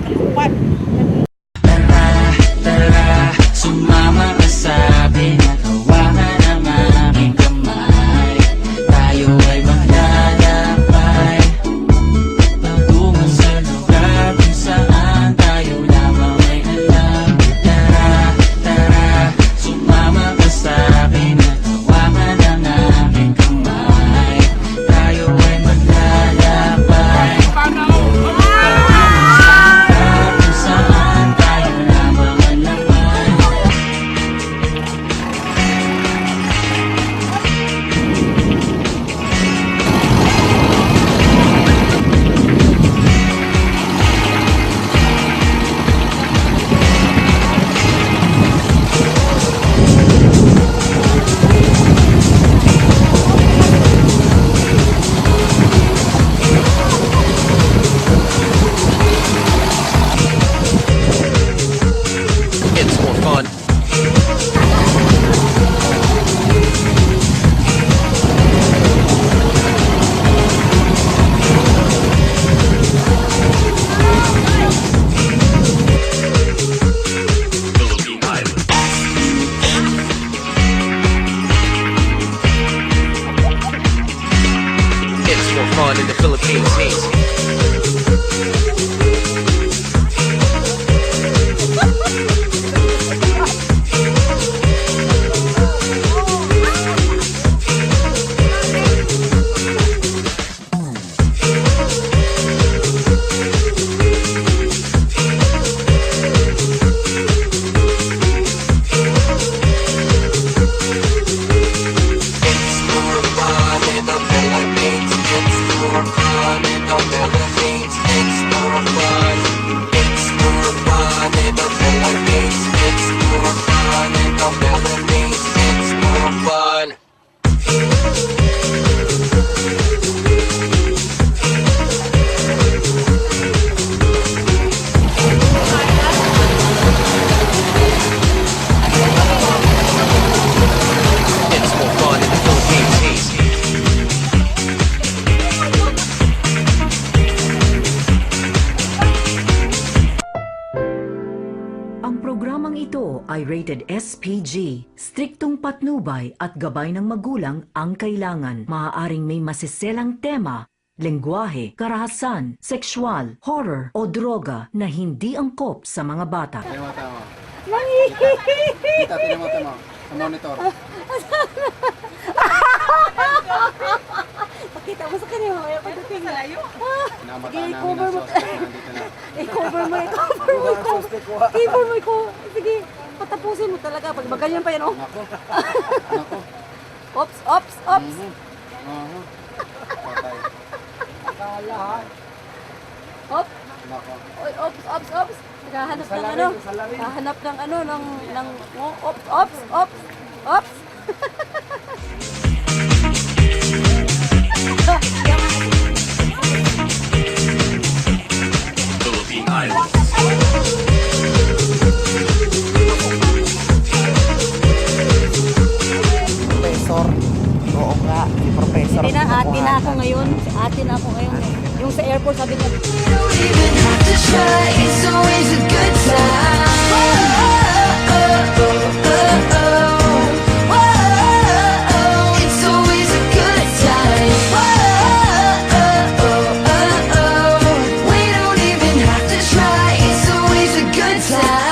kalupad. Tara, sumama ka sa akin at hawakan ang aking kamay. Tayo ay maglalakbay patungo sa lugar kung saan tayo lamang ay alam. Tara, sumama ka sa akin at hawakan ang aking kamay. Tayo ay maglalakbay kung saan tayo lamang ay alam. It's more fun. Philippine Islands. It's more fun in the Philippines. It's more fun in the Philippines. Ang programang ito ay rated SPG. Striktong patnubay at gabay ng magulang ang kailangan. Maaaring may masiselang tema, lengguwahe, karahasan, sexual, horror o droga na hindi angkop sa mga bata. Tama. Kita, tama. Sa monitor. Pakita mo sa kanya, mamaya pagdating na. Namata namin cover ang mo. suspect. Nandito na. I-cover mo. Sige, patapusin mo talaga. Pag maganyan pa yan, oh. Nako. Ops. Patay. Op. Nako. Oy, ops. Naghahanap ng ano? Naghahanap ng ano, ops. Philippine Islands. Professor. Oo nga, si Professor. Ate na ako ngayon. Yung sa airport, sabi niya, don't even have to try. It's always a good time. It's always a good time. We don't even have to try. It's always a good time.